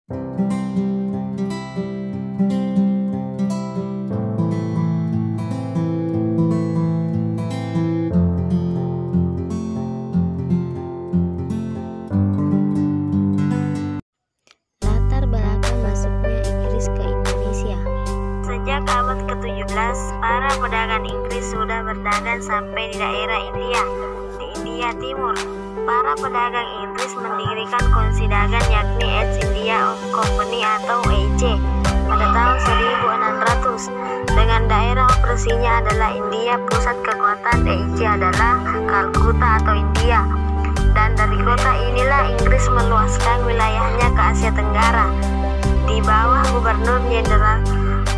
Latar belakang masuknya Inggris ke Indonesia. Sejak abad ke-17, para pedagang Inggris sudah berdagang sampai di daerah India, di India Timur. Para pedagang Inggris mendirikan komisi dagang yakni East India Company atau EIC pada tahun 1600. Dengan daerah operasinya adalah India, pusat kekuatan EIC adalah Kalkuta atau India. Dan dari kota inilah Inggris meluaskan wilayahnya ke Asia Tenggara. Di bawah Gubernur Jenderal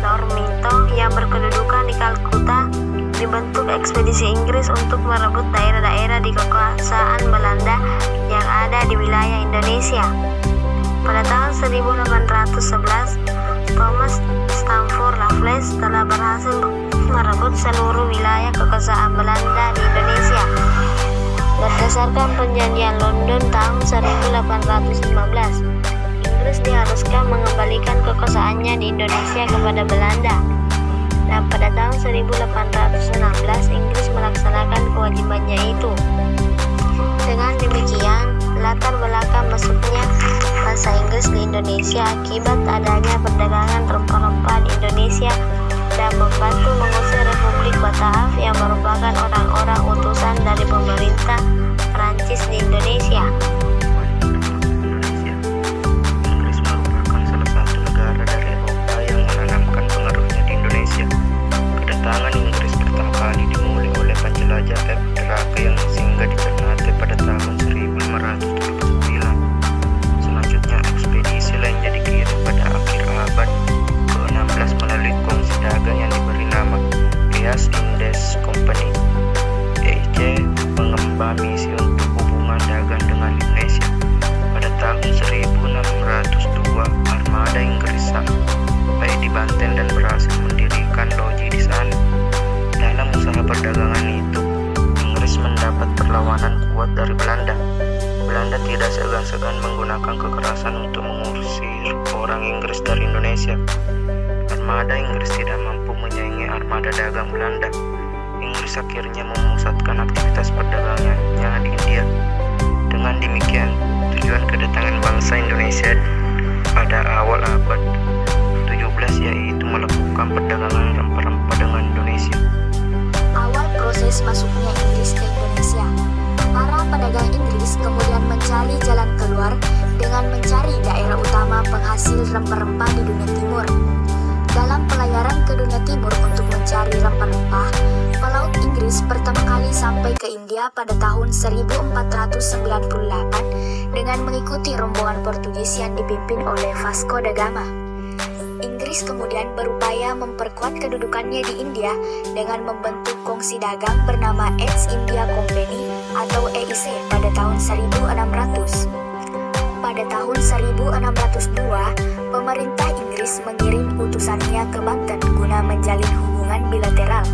Norminto yang berkedudukan di Kalkuta, dibentuk ekspedisi Inggris untuk merebut daerah-daerah di kekuasaan Belanda yang ada di wilayah Indonesia. Pada tahun 1811, Thomas Stamford Raffles telah berhasil merebut seluruh wilayah kekuasaan Belanda di Indonesia. Berdasarkan Perjanjian London tahun 1815, Inggris diharuskan mengembalikan kekuasaannya di Indonesia kepada Belanda. Dan pada tahun 1816 Inggris melaksanakan kewajibannya itu. Dengan demikian, latar belakang masuknya bangsa Inggris di Indonesia akibat adanya perdagangan rempah-rempah di Indonesia dan membantu mengusir Republik Bataaf yang merupakan orang-orang utusan dari pemerintah Prancis di Indonesia. Inggris merupakan salah satu negara dari Eropa yang menanamkan pengaruhnya di Indonesia. Kedatangan Inggris pertama kali dimulai oleh penjelajah F. Drake yang singgah di Ternate pada tahun 1579. Selanjutnya ekspedisi lainnya dikirim pada akhir abad ke-16 melalui komisi dagang yang diberi nama East India Company. EIC mengemban misi untuk hubungan dagang dengan Indonesia. Pada tahun 1602 armada Inggris sampai di Banten dan berhasil mendirikan loji di sana. Dalam usaha perdagangan itu, Inggris mendapat perlawanan kuat dari Belanda. Belanda tidak segan-segan menggunakan kekerasan untuk mengusir orang Inggris dari Indonesia. Armada Inggris tidak mampu menyaingi armada dagang Belanda. Inggris akhirnya memusatkan aktivitas perdagangannya di India. Dengan demikian, tujuan kedatangan bangsa Indonesia pada awal abad 17 yaitu melakukan perdagangan rempah-rempah dengan Indonesia. Awal proses masuknya Inggris ke Indonesia, para pedagang Inggris kemudian mencari jalan keluar dengan mencari daerah utama penghasil rempah-rempah di dunia timur. Dalam pelayaran ke dunia timur untuk mencari rempah-rempah, pelaut Inggris pertama kali sampai ke India pada tahun 1498 dengan mengikuti rombongan Portugis yang dipimpin oleh Vasco da Gama. Inggris kemudian berupaya memperkuat kedudukannya di India dengan membentuk kongsi dagang bernama East India Company atau EIC pada tahun 1600. Pada tahun 1602, pemerintah Inggris mengirim utusannya ke Banten guna menjalin hubungan bilateral.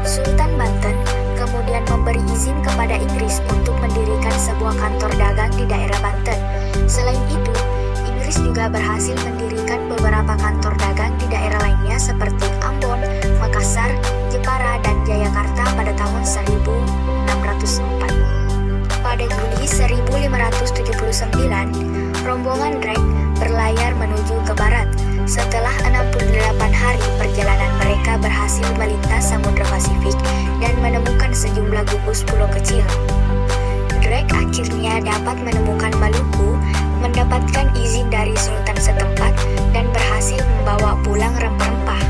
Sultan Banten kemudian memberi izin kepada Inggris untuk mendirikan sebuah kantor dagang di daerah Banten. Selain itu, Inggris juga berhasil mendirikan beberapa kantor dagang di daerah lainnya seperti Ambon, Makassar, Jepara, dan Jayakarta pada tahun 1604. Pada Juli 1579, rombongan Drake berlayar menuju ke barat. Setelah 68 hari perjalanan, mereka berhasil melintas Samudra Pasifik dan menemukan sejumlah gugus pulau kecil. Drake akhirnya dapat menemukan Maluku, mendapatkan izin dari sultan setempat, dan berhasil membawa pulang rempah-rempah.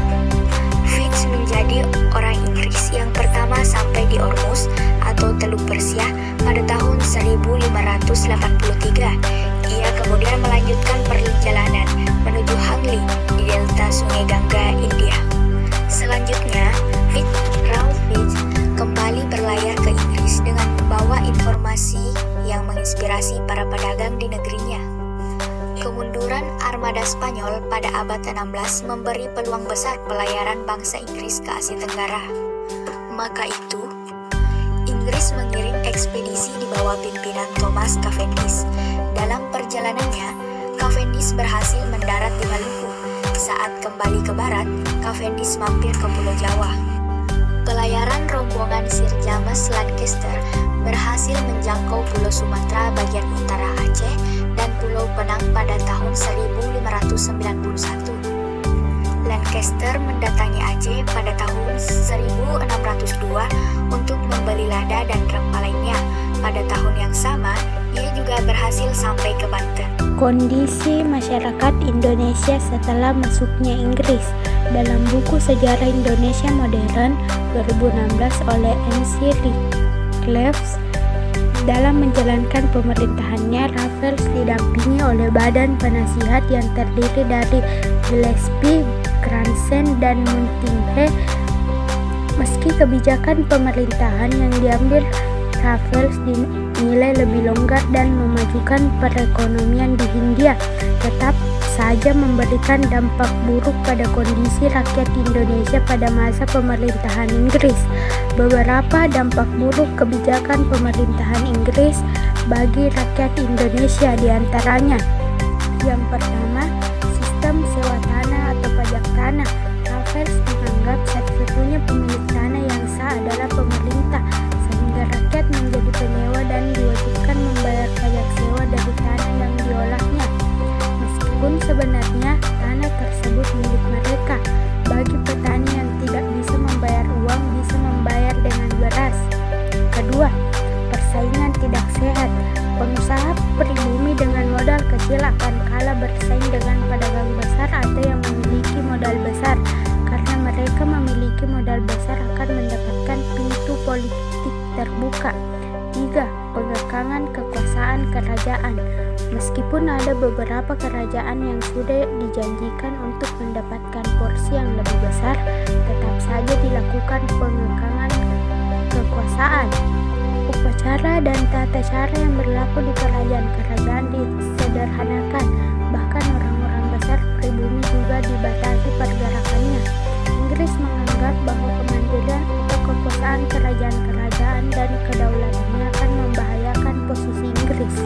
Fitz menjadi orang Inggris yang pertama sampai di Ormuz atau Teluk Persia pada tahun 1583. Ia kemudian melanjutkan perjalanan menuju Hangli di delta Sungai Gangga, India. Selanjutnya, Ralph Fitz kembali berlayar ke Inggris dengan membawa informasi yang menginspirasi para pedagang di negerinya. Kemunduran armada Spanyol pada abad 16 memberi peluang besar pelayaran bangsa Inggris ke Asia Tenggara. Maka itu, Inggris mengirim ekspedisi di bawah pimpinan Thomas Cavendish. Dalam perjalanannya, Cavendish berhasil mendarat di Maluku. Saat kembali ke barat, Cavendish mampir ke Pulau Jawa. Pelayaran rombongan Sir James Lancaster berhasil menjangkau Pulau Sumatera bagian utara Aceh dan Pulau Penang pada tahun 1591. Lancaster mendatangi Aceh pada tahun 1602 untuk membeli lada dan rempah lainnya. Pada tahun yang sama, ia juga berhasil sampai ke Banten. Kondisi masyarakat Indonesia setelah masuknya Inggris. Dalam buku Sejarah Indonesia Modern 2016 oleh M.C. Rickleff, dalam menjalankan pemerintahannya, Raffles didampingi oleh Badan Penasihat yang terdiri dari Gillespie, Cranston, dan Muntinghe. Meski kebijakan pemerintahan yang diambil Raffles dinilai lebih longgar dan memajukan perekonomian di Hindia, tetap saja memberikan dampak buruk pada kondisi rakyat Indonesia pada masa pemerintahan Inggris. Beberapa dampak buruk kebijakan pemerintahan Inggris bagi rakyat Indonesia diantaranya: yang pertama, sistem sewa tanah atau pajak tanah. Raffles menganggap satu-satunya pemilik tanah yang sah adalah pemerintah, sehingga rakyat menjadi penyewa dan diwajibkan membayar pajak sewa dari tanah yang diolahnya. Meskipun sebenarnya tanah tersebut milik mereka, bagi petani yang tidak bisa membayar uang bisa membayar dengan beras. Kedua, persaingan tidak sehat. Pengusaha pribumi dengan modal kecil akan kalah bersaing dengan pedagang besar atau yang memiliki modal besar. Karena mereka memiliki modal besar akan mendapatkan pintu politik terbuka. 3. Pengekangan kekuasaan kerajaan. Meskipun ada beberapa kerajaan yang sudah dijanjikan untuk mendapatkan porsi yang lebih besar, tetap saja dilakukan pengekangan kekuasaan. Upacara dan tata cara yang berlaku di kerajaan-kerajaan disederhanakan, bahkan orang-orang besar pribumi juga dibatasi pergerakannya. Inggris menganggap bahwa kemandirian atau kekuasaan kerajaan-kerajaan dan kedaulatannya akan membahayakan posisi Inggris.